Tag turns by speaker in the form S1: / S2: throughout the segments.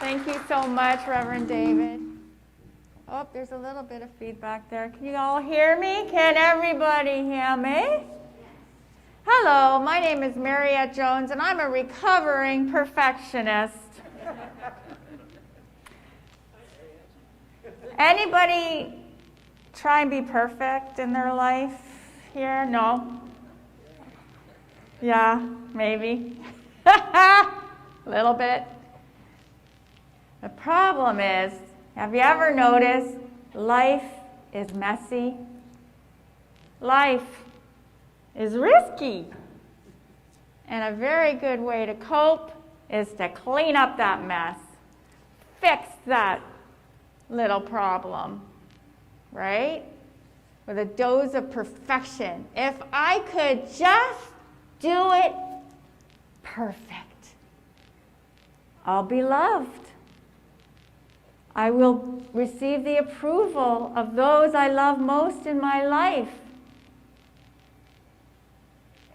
S1: Thank you so much, Reverend David. Oh, there's a little bit of feedback there. Can you all hear me? Can everybody hear me? Hello, my name is Mariette Jones, and I'm a recovering perfectionist. Anybody try and be perfect in their life here? No? Yeah, maybe. A little bit. The problem is, have you ever noticed life is messy? Life is risky. And a very good way to cope is to clean up that mess. Fix that little problem, right? With a dose of perfection. If I could just do it perfect, I'll be loved. I will receive the approval of those I love most in my life.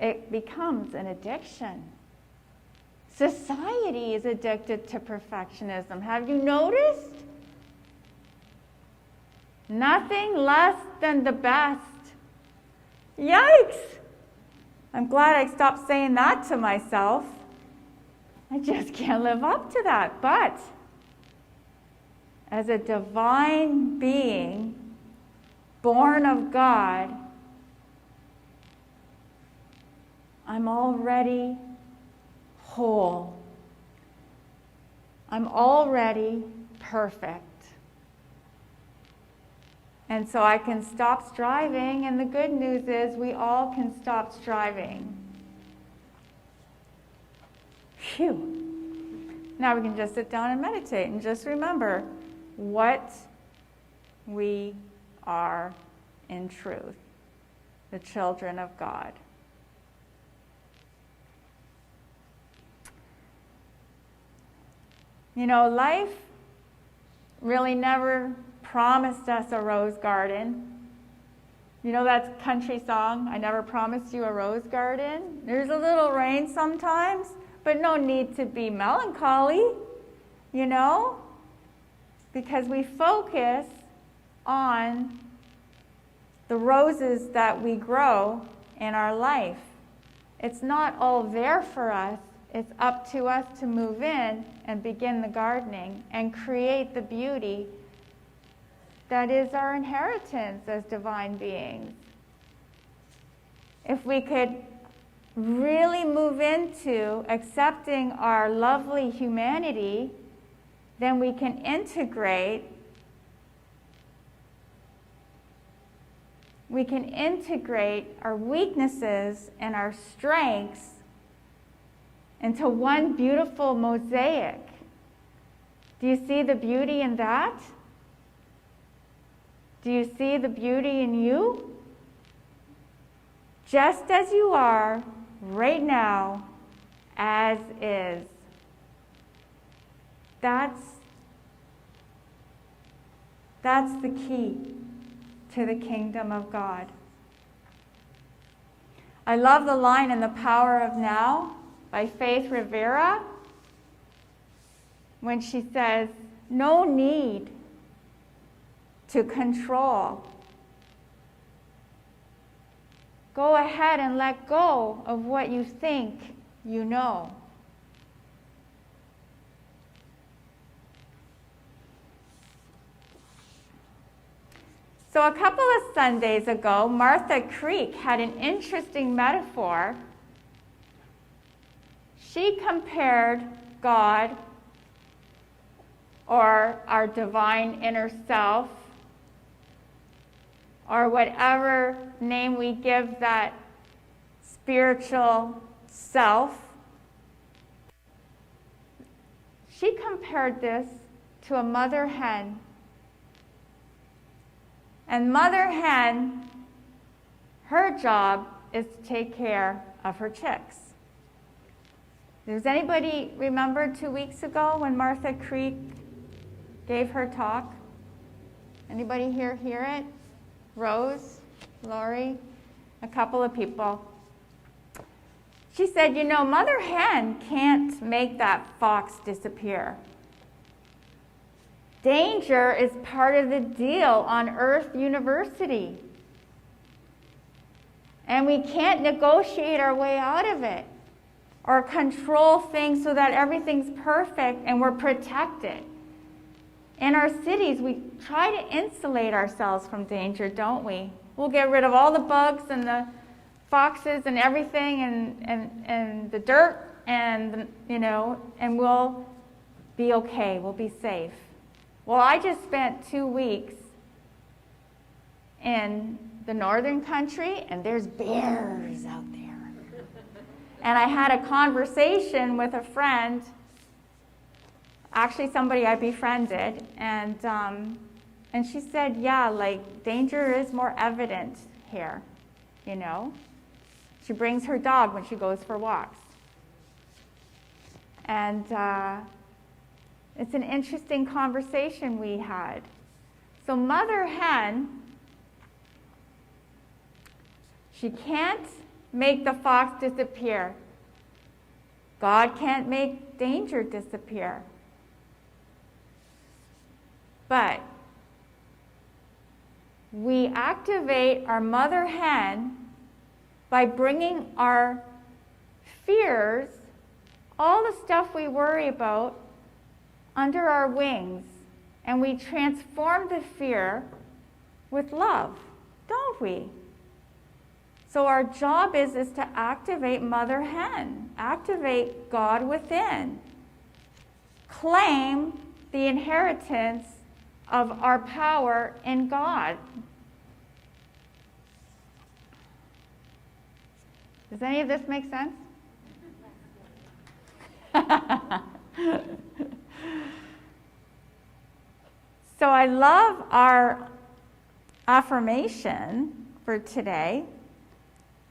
S1: It becomes an addiction. Society is addicted to perfectionism. Have you noticed? Nothing less than the best. Yikes! I'm glad I stopped saying that to myself. I just can't live up to that. But as a divine being, born of God, I'm already whole. I'm already perfect. And so I can stop striving, and the good news is we all can stop striving. Phew. Now we can just sit down and meditate and just remember what we are in truth, the children of God. You know, life really never promised us a rose garden. You know that country song, I never promised you a rose garden? There's a little rain sometimes, but no need to be melancholy, you know? Because we focus on the roses that we grow in our life. It's not all there for us. It's up to us to move in and begin the gardening and create the beauty that is our inheritance as divine beings. If we could really move into accepting our lovely humanity, then we can integrate our weaknesses and our strengths into one beautiful mosaic. Do you see the beauty in that? Do you see the beauty in you? Just as you are right now, as is. That's the key to the kingdom of God. I love the line in The Power of Now by Faith Rivera when she says, no need to control. Go ahead and let go of what you think you know. So a couple of Sundays ago, Martha Creek had an interesting metaphor. She compared God, or our divine inner self, or whatever name we give that spiritual self. She compared this to a mother hen. And mother hen, her job is to take care of her chicks. Does anybody remember 2 weeks ago when Martha Creek gave her talk? Anybody here hear it? Rose, Lori, a couple of people. She said, you know, mother hen can't make that fox disappear. Danger is part of the deal on Earth University. And we can't negotiate our way out of it or control things so that everything's perfect and we're protected. In our cities, we try to insulate ourselves from danger, don't we? We'll get rid of all the bugs and the foxes and everything and the dirt and, and we'll be okay. We'll be safe. Well, I just spent 2 weeks in the northern country, and there's bears out there. And I had a conversation with a friend, actually somebody I befriended, and she said, yeah, like danger is more evident here, She brings her dog when she goes for walks. And it's an interesting conversation we had. So Mother Hen, she can't make the fox disappear. God can't make danger disappear. But we activate our Mother Hen by bringing our fears, all the stuff we worry about, under our wings, and we transform the fear with love, don't we? So our job is to activate Mother Hen, activate God within, claim the inheritance of our power in God. Does any of this make sense? So I love our affirmation for today,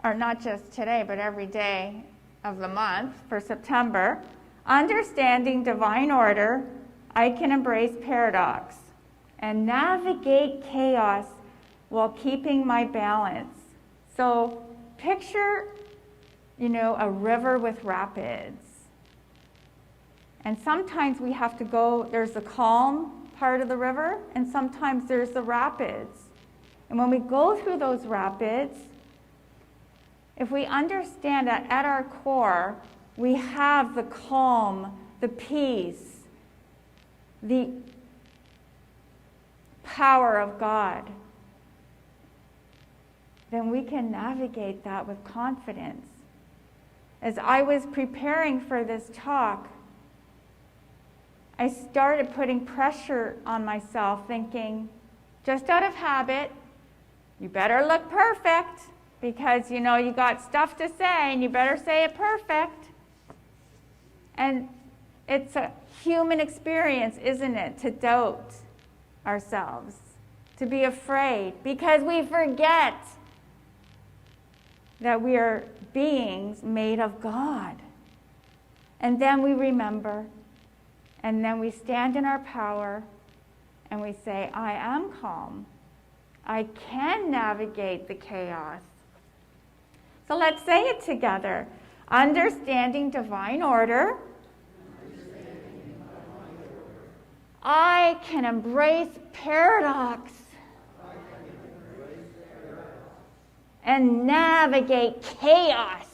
S1: or not just today, but every day of the month for September. Understanding divine order, I can embrace paradox and navigate chaos while keeping my balance. So picture, a river with rapids. And sometimes we have to go, there's the calm part of the river, and sometimes there's the rapids. And when we go through those rapids, if we understand that at our core, we have the calm, the peace, the power of God, then we can navigate that with confidence. As I was preparing for this talk, I started putting pressure on myself, thinking, just out of habit, you better look perfect, because you got stuff to say and you better say it perfect. And it's a human experience, isn't it, to doubt ourselves, to be afraid, because we forget that we are beings made of God. And then we remember, and then we stand in our power, and we say, I am calm. I can navigate the chaos. So let's say it together. Understanding divine order. I can embrace paradox. And navigate chaos.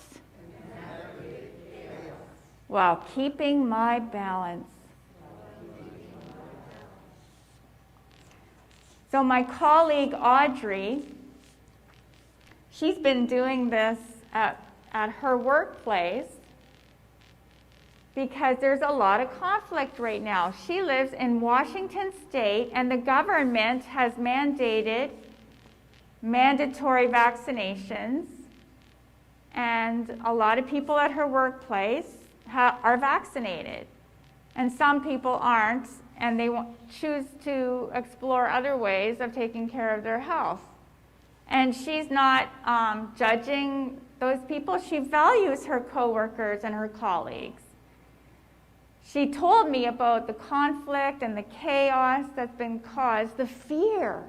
S1: While keeping my balance. So my colleague Audrey, she's been doing this at her workplace because there's a lot of conflict right now. She lives in Washington State, and the government has mandated mandatory vaccinations, and a lot of people at her workplace are vaccinated, and some people aren't, and they choose to explore other ways of taking care of their health. And she's not judging those people. She values her coworkers and her colleagues. She told me about the conflict and the chaos that's been caused, the fear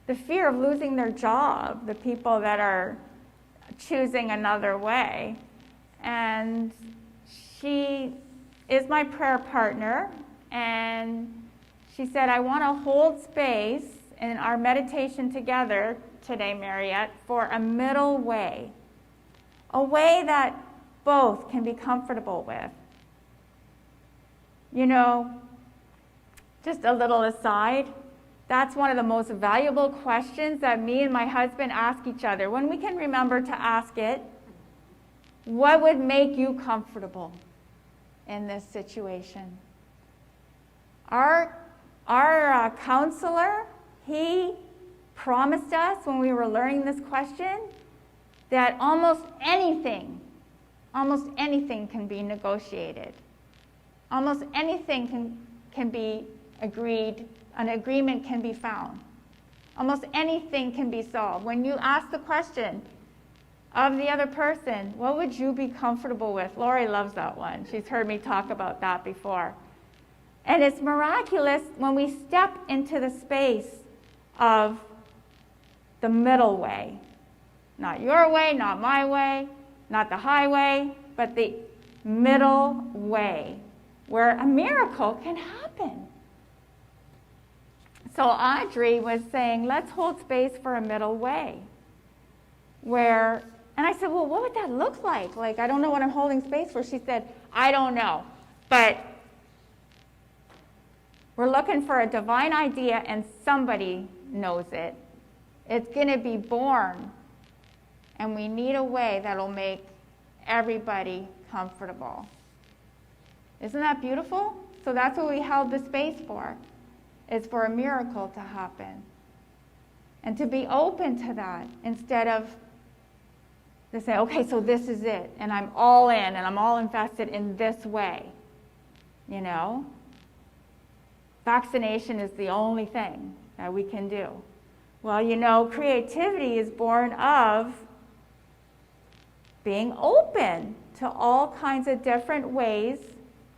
S1: of losing their job, the people that are choosing another way. And she is my prayer partner, and she said, I want to hold space in our meditation together today, Mariette, for a middle way. A way that both can be comfortable with. You know, just a little aside, that's one of the most valuable questions that me and my husband ask each other. When we can remember to ask it, what would make you comfortable in this situation? Our counselor, he promised us when we were learning this question that almost anything can be negotiated. Almost anything can be agreed, an agreement can be found. Almost anything can be solved. When you ask the question of the other person, what would you be comfortable with? Lori loves that one. She's heard me talk about that before. And it's miraculous when we step into the space of the middle way. Not your way, not my way, not the highway, but the middle way, where a miracle can happen. So Audrey was saying, let's hold space for a middle way. And I said, well, what would that look like? Like, I don't know what I'm holding space for. She said, I don't know. But we're looking for a divine idea, and somebody knows it. It's going to be born. And we need a way that'll make everybody comfortable. Isn't that beautiful? So that's what we held the space for. Is for a miracle to happen. And to be open to that instead of to say, okay, so this is it, and I'm all in, and I'm all invested in this way. You know? Vaccination is the only thing that we can do. Well, you know, creativity is born of being open to all kinds of different ways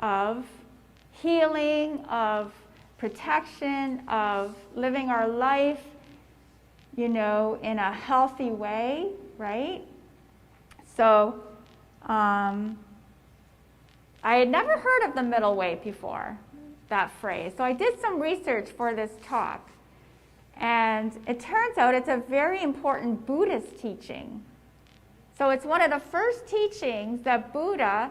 S1: of healing, of protection, of living our life, you know, in a healthy way, right? So, I had never heard of the middle way before, that phrase. So I did some research for this talk. And it turns out it's a very important Buddhist teaching. So it's one of the first teachings that Buddha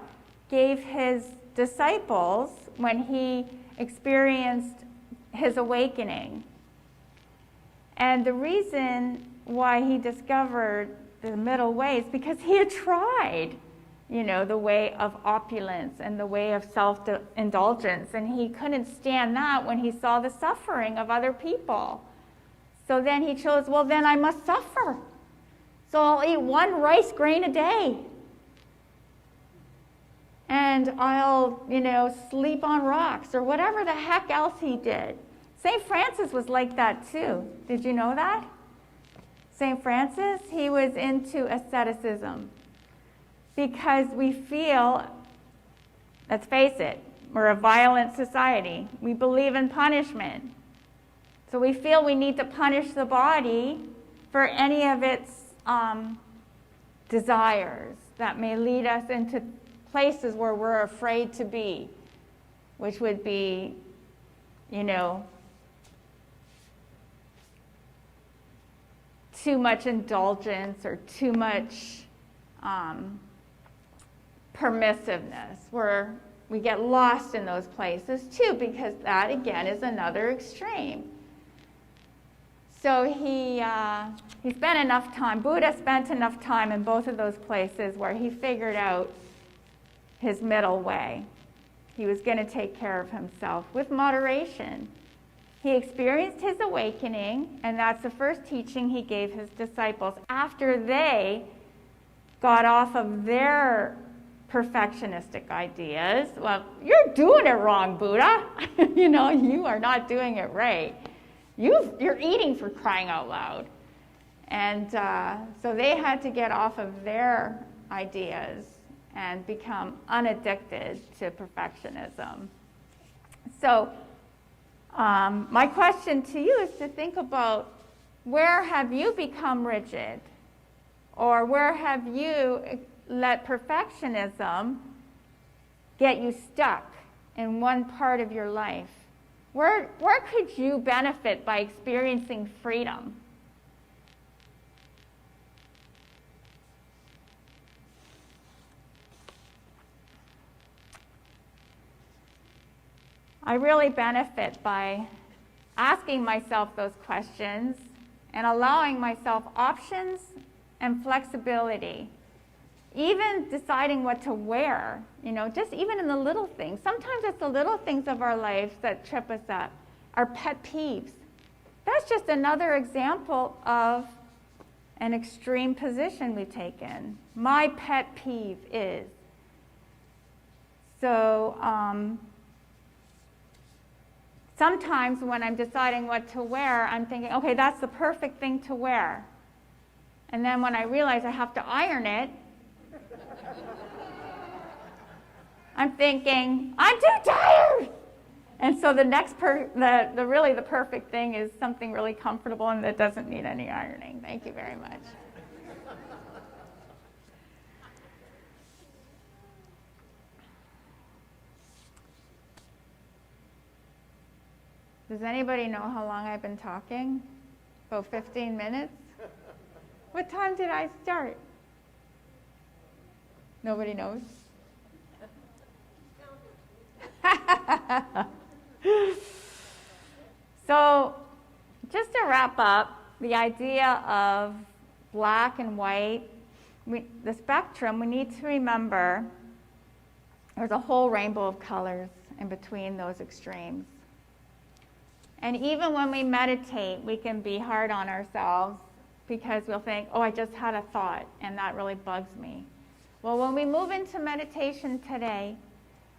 S1: gave his disciples when he experienced his awakening. And the reason why he discovered the middle way is because he had tried, you know, the way of opulence and the way of self-indulgence, and he couldn't stand that when he saw the suffering of other people. So then he chose, well, then I must suffer. So I'll eat one rice grain a day. And I'll, you know, sleep on rocks or whatever the heck else he did. St. Francis was like that too. Did you know that? St. Francis, he was into asceticism. Because we feel, let's face it, we're a violent society. We believe in punishment. So we feel we need to punish the body for any of its desires that may lead us into places where we're afraid to be, which would be, you know, too much indulgence or too much permissiveness, where we get lost in those places too, because that again is another extreme. So he spent enough time, Buddha spent enough time in both of those places where he figured out his middle way. He was going to take care of himself with moderation. He experienced his awakening, and that's the first teaching he gave his disciples after they got off of their perfectionistic ideas. Well, you're doing it wrong, Buddha. You know, you are not doing it right. You're eating, for crying out loud. And so they had to get off of their ideas and become unaddicted to perfectionism. So my question to you is to think about, where have you become rigid? Or where have you let perfectionism get you stuck in one part of your life Where could you benefit by experiencing freedom? I really benefit by asking myself those questions and allowing myself options and flexibility. Even deciding what to wear, just even in the little things. Sometimes it's the little things of our lives that trip us up, our pet peeves. That's just another example of an extreme position we've taken. My pet peeve is. So sometimes when I'm deciding what to wear, I'm thinking, okay, that's the perfect thing to wear. And then when I realize I have to iron it, I'm thinking, I'm too tired! And so the next, the perfect thing is something really comfortable and that doesn't need any ironing. Thank you very much. Does anybody know how long I've been talking? About 15 minutes? What time did I start? Nobody knows? So, just to wrap up, the idea of black and white, the spectrum, we need to remember there's a whole rainbow of colors in between those extremes. And even when we meditate, we can be hard on ourselves because we'll think, oh, I just had a thought, and that really bugs me. Well, when we move into meditation today,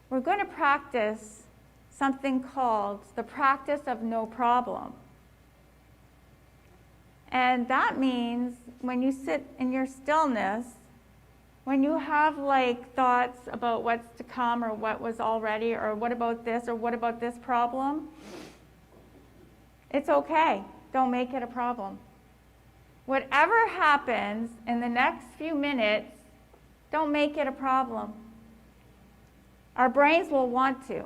S1: we're going to practice something called the practice of no problem. And that means when you sit in your stillness, when you have thoughts about what's to come or what was already or what about this or what about this problem, it's okay. Don't make it a problem. Whatever happens in the next few minutes, don't make it a problem. Our brains will want to.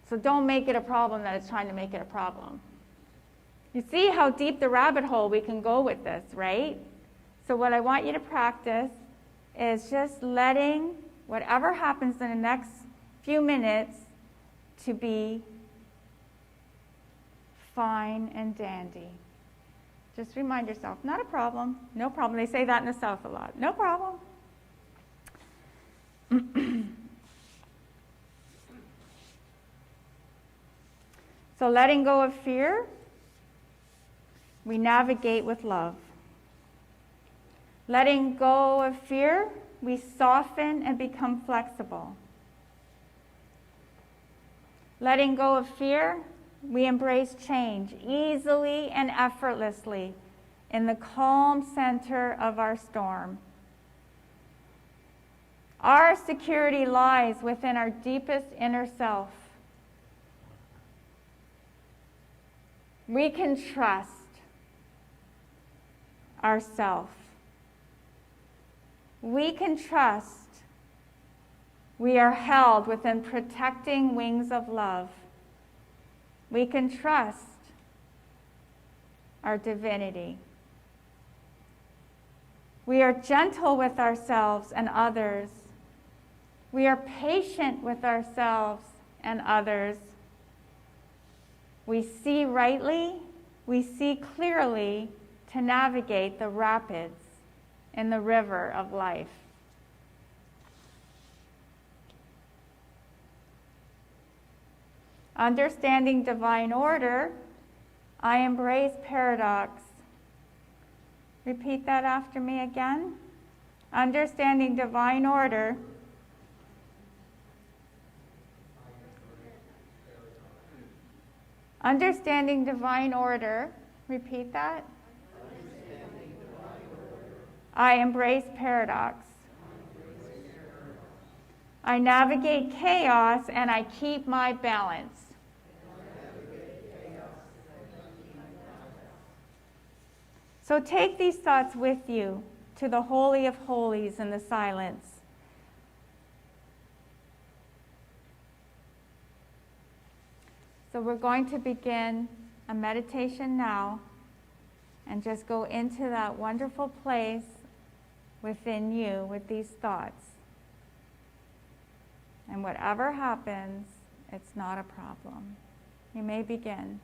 S1: So don't make it a problem that it's trying to make it a problem. You see how deep the rabbit hole we can go with this, right? So what I want you to practice is just letting whatever happens in the next few minutes to be fine and dandy. Just remind yourself, not a problem, no problem. They say that in the South a lot. No problem. So letting go of fear, we navigate with love. Letting go of fear, we soften and become flexible. Letting go of fear, we embrace change easily and effortlessly in the calm center of our storm. Our security lies within our deepest inner self. We can trust ourself. We can trust we are held within protecting wings of love. We can trust our divinity. We are gentle with ourselves and others. We are patient with ourselves and others. We see rightly, we see clearly to navigate the rapids in the river of life. Understanding divine order, I embrace paradox. Repeat that after me again. Understanding divine order, understanding divine order, repeat that. I embrace paradox. I navigate chaos and I keep my balance. So take these thoughts with you to the Holy of Holies in the silence. So we're going to begin a meditation now and just go into that wonderful place within you with these thoughts. And whatever happens, it's not a problem. You may begin.